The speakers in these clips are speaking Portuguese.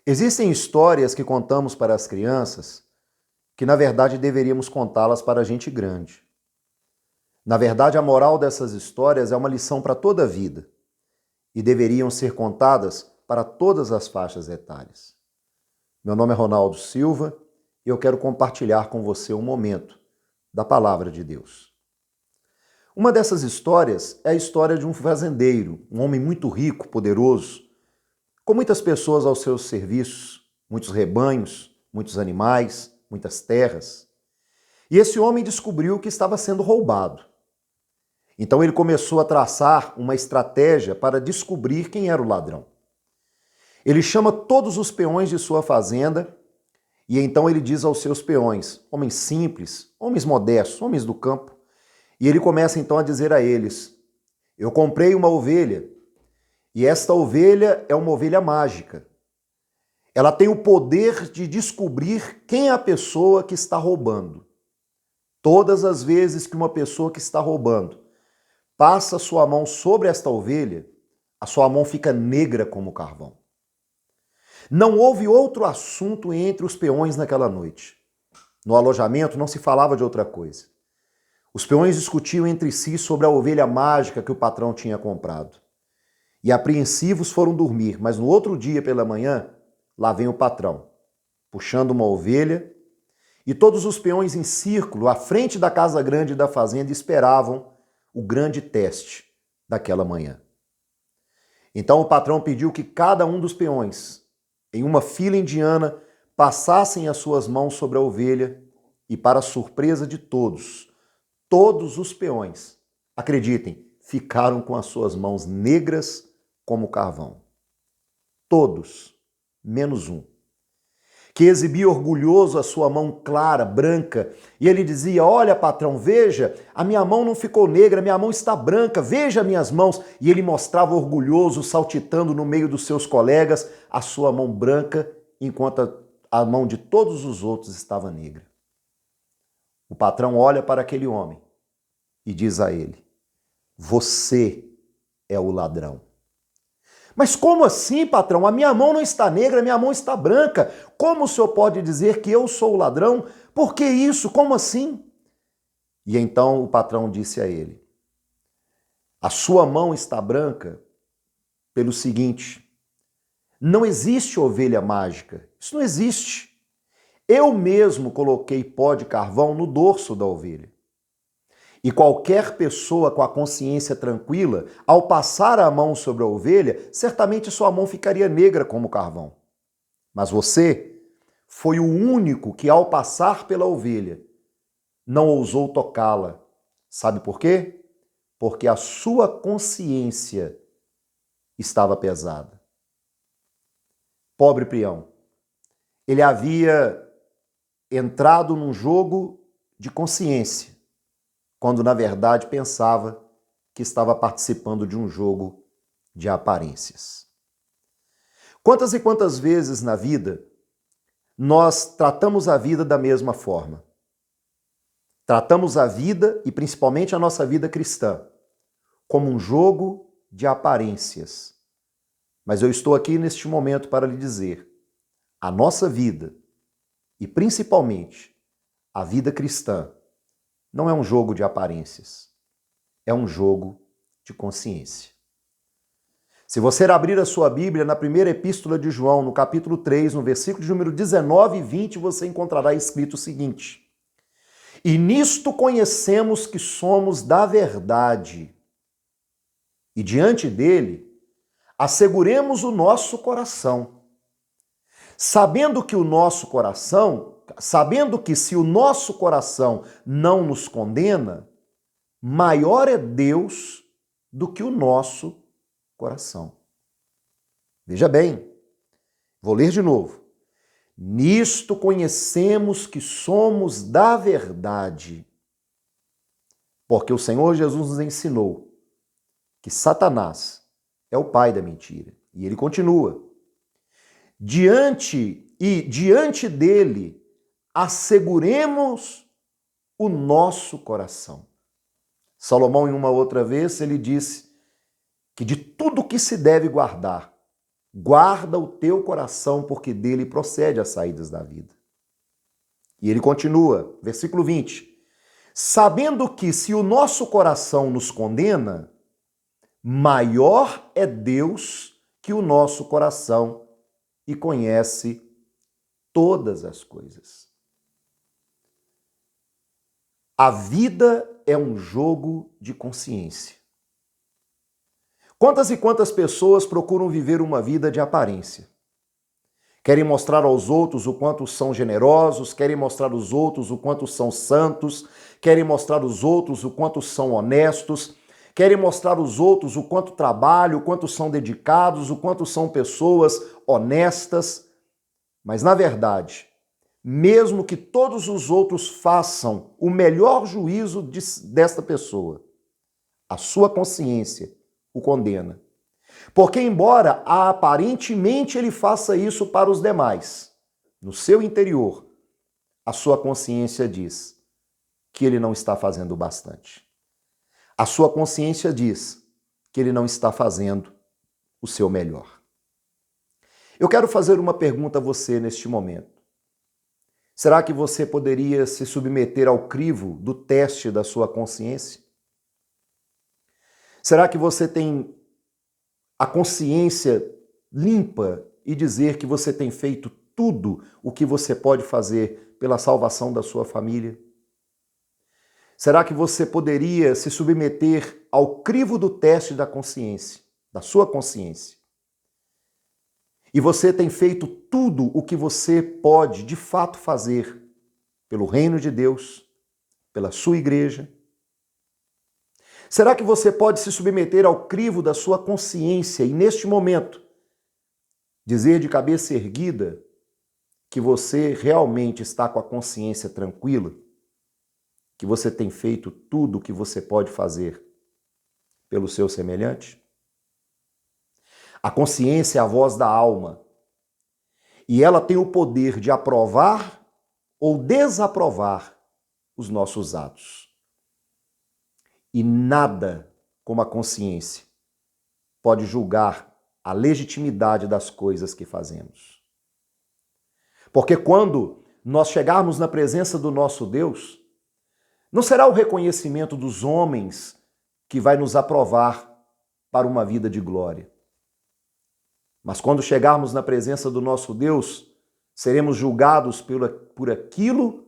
Existem histórias que contamos para as crianças que, na verdade, deveríamos contá-las para a gente grande. Na verdade, a moral dessas histórias é uma lição para toda a vida e deveriam ser contadas para todas as faixas etárias. Meu nome é Ronaldo Silva e eu quero compartilhar com você um momento da Palavra de Deus. Uma dessas histórias é a história de um fazendeiro, um homem muito rico, poderoso, com muitas pessoas aos seus serviços, muitos rebanhos, muitos animais, muitas terras. E esse homem descobriu que estava sendo roubado. Então ele começou a traçar uma estratégia para descobrir quem era o ladrão. Ele chama todos os peões de sua fazenda e então ele diz aos seus peões, homens simples, homens modestos, homens do campo, e ele começa então a dizer a eles: eu comprei uma ovelha e esta ovelha é uma ovelha mágica. Ela tem o poder de descobrir quem é a pessoa que está roubando. Todas as vezes que uma pessoa que está roubando passa sua mão sobre esta ovelha, a sua mão fica negra como carvão. Não houve outro assunto entre os peões naquela noite. No alojamento não se falava de outra coisa. Os peões discutiam entre si sobre a ovelha mágica que o patrão tinha comprado. E apreensivos foram dormir, mas no outro dia pela manhã, lá vem o patrão, puxando uma ovelha, e todos os peões em círculo, à frente da casa grande da fazenda, esperavam o grande teste daquela manhã. Então o patrão pediu que cada um dos peões, em uma fila indiana, passassem as suas mãos sobre a ovelha e, para surpresa de todos, todos os peões, acreditem, ficaram com as suas mãos negras como carvão. Todos, menos um, que exibia orgulhoso a sua mão clara, branca, e ele dizia: olha, patrão, veja, a minha mão não ficou negra, minha mão está branca, veja minhas mãos. E ele mostrava orgulhoso, saltitando no meio dos seus colegas, a sua mão branca, enquanto a mão de todos os outros estava negra. O patrão olha para aquele homem e diz a ele: você é o ladrão. Mas como assim, patrão? A minha mão não está negra, a minha mão está branca. Como o senhor pode dizer que eu sou o ladrão? Por que isso? Como assim? E então o patrão disse a ele: a sua mão está branca pelo seguinte: não existe ovelha mágica. Isso não existe. Eu mesmo coloquei pó de carvão no dorso da ovelha. E qualquer pessoa com a consciência tranquila, ao passar a mão sobre a ovelha, certamente sua mão ficaria negra como carvão. Mas você foi o único que, ao passar pela ovelha, não ousou tocá-la. Sabe por quê? Porque a sua consciência estava pesada. Pobre peão. Ele havia entrado num jogo de consciência, quando na verdade pensava que estava participando de um jogo de aparências. Quantas e quantas vezes na vida nós tratamos a vida da mesma forma? Tratamos a vida, e principalmente a nossa vida cristã, como um jogo de aparências. Mas eu estou aqui neste momento para lhe dizer: a nossa vida, e principalmente a vida cristã, não é um jogo de aparências, é um jogo de consciência. Se você abrir a sua Bíblia na primeira epístola de João, no capítulo 3, no versículo de número 19 e 20, você encontrará escrito o seguinte: e nisto conhecemos que somos da verdade, e diante dele asseguremos o nosso coração, sabendo que se o nosso coração não nos condena, maior é Deus do que o nosso coração. Veja bem, vou ler de novo. Nisto conhecemos que somos da verdade, porque o Senhor Jesus nos ensinou que Satanás é o pai da mentira. E ele continua: diante dele asseguremos o nosso coração. Salomão, em uma outra vez, ele disse que de tudo que se deve guardar, Guarda o teu coração, porque dele procede as saídas da vida. E ele continua, versículo 20. Sabendo que se o nosso coração nos condena, maior é Deus que o nosso coração e conhece todas as coisas. A vida é um jogo de consciência. Quantas e quantas pessoas procuram viver uma vida de aparência? Querem mostrar aos outros o quanto são generosos, querem mostrar aos outros o quanto são santos, querem mostrar aos outros o quanto são honestos, querem mostrar aos outros o quanto trabalham, o quanto são dedicados, o quanto são pessoas honestas. Mas, na verdade, mesmo que todos os outros façam o melhor juízo desta pessoa, a sua consciência o condena. Porque, embora aparentemente ele faça isso para os demais, no seu interior, a sua consciência diz que ele não está fazendo o bastante. A sua consciência diz que ele não está fazendo o seu melhor. Eu quero fazer uma pergunta a você neste momento. Será que você poderia se submeter ao crivo do teste da sua consciência? Será que você tem a consciência limpa e dizer que você tem feito tudo o que você pode fazer pela salvação da sua família? Será que você poderia se submeter ao crivo do teste da consciência, da sua consciência? E você tem feito tudo o que você pode de fato fazer pelo reino de Deus, pela sua igreja? Será que você pode se submeter ao crivo da sua consciência e, neste momento, dizer de cabeça erguida que você realmente está com a consciência tranquila, que você tem feito tudo o que você pode fazer pelo seu semelhante? A consciência é a voz da alma e ela tem o poder de aprovar ou desaprovar os nossos atos. E nada como a consciência pode julgar a legitimidade das coisas que fazemos. Porque quando nós chegarmos na presença do nosso Deus, não será o reconhecimento dos homens que vai nos aprovar para uma vida de glória. Mas quando chegarmos na presença do nosso Deus, seremos julgados por aquilo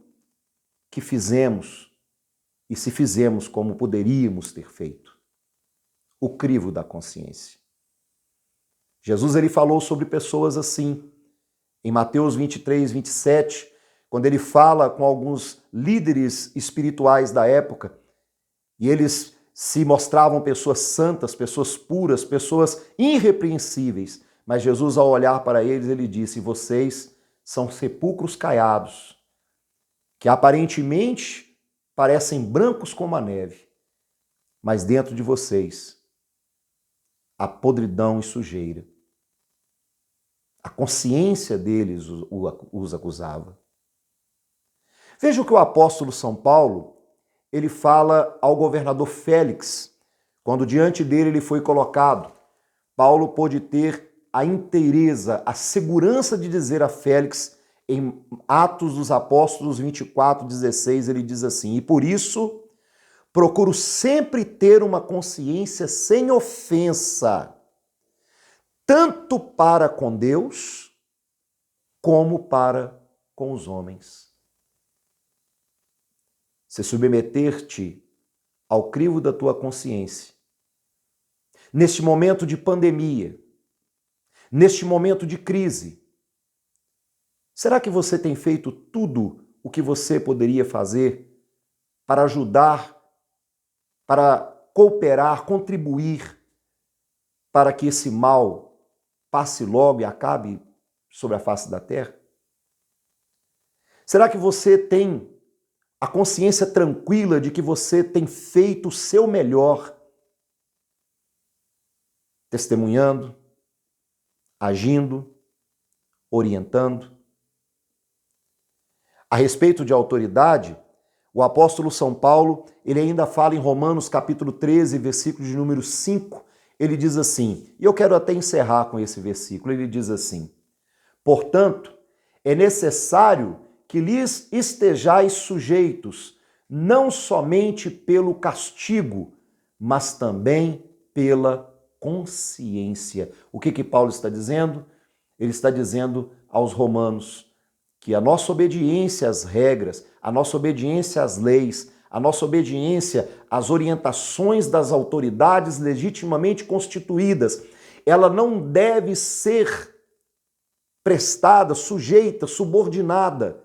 que fizemos e se fizemos como poderíamos ter feito. O crivo da consciência. Jesus ele falou sobre pessoas assim. Em Mateus 23, 27, quando ele fala com alguns líderes espirituais da época, e eles se mostravam pessoas santas, pessoas puras, pessoas irrepreensíveis, mas Jesus, ao olhar para eles, ele disse: vocês são sepulcros caiados, que aparentemente parecem brancos como a neve, mas dentro de vocês há podridão e sujeira. A consciência deles os acusava. Veja o que o apóstolo São Paulo, ele fala ao governador Félix, quando diante dele ele foi colocado. Paulo pôde ter a inteireza, a segurança de dizer a Félix, em Atos dos Apóstolos 24, 16, ele diz assim: e por isso procuro sempre ter uma consciência sem ofensa, tanto para com Deus, como para com os homens. Se submeter-te ao crivo da tua consciência, neste momento de pandemia, neste momento de crise, será que você tem feito tudo o que você poderia fazer para ajudar, para cooperar, contribuir para que esse mal passe logo e acabe sobre a face da terra? Será que você tem a consciência tranquila de que você tem feito o seu melhor, testemunhando, agindo, orientando? A respeito de autoridade, o apóstolo São Paulo, ele ainda fala em Romanos capítulo 13, versículo de número 5, ele diz assim, e eu quero até encerrar com esse versículo, ele diz assim: portanto, é necessário que lhes estejais sujeitos, não somente pelo castigo, mas também pela consciência. O que Paulo está dizendo? Ele está dizendo aos romanos que a nossa obediência às regras, a nossa obediência às leis, a nossa obediência às orientações das autoridades legitimamente constituídas, ela não deve ser prestada, sujeita, subordinada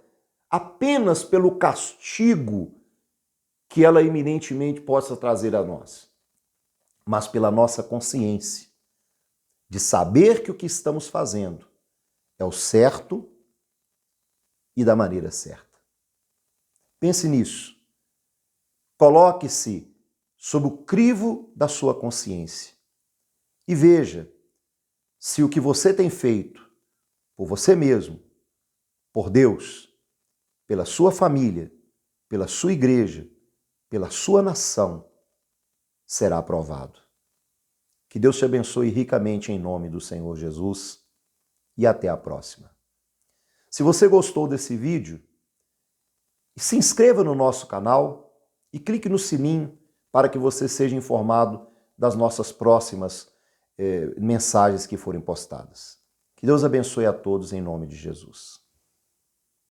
apenas pelo castigo que ela eminentemente possa trazer a nós, mas pela nossa consciência de saber que o que estamos fazendo é o certo e da maneira certa. Pense nisso. Coloque-se sob o crivo da sua consciência e veja se o que você tem feito por você mesmo, por Deus, pela sua família, pela sua igreja, pela sua nação, será aprovado. Que Deus te abençoe ricamente em nome do Senhor Jesus e até a próxima. Se você gostou desse vídeo, se inscreva no nosso canal e clique no sininho para que você seja informado das nossas próximas mensagens que forem postadas. Que Deus abençoe a todos em nome de Jesus.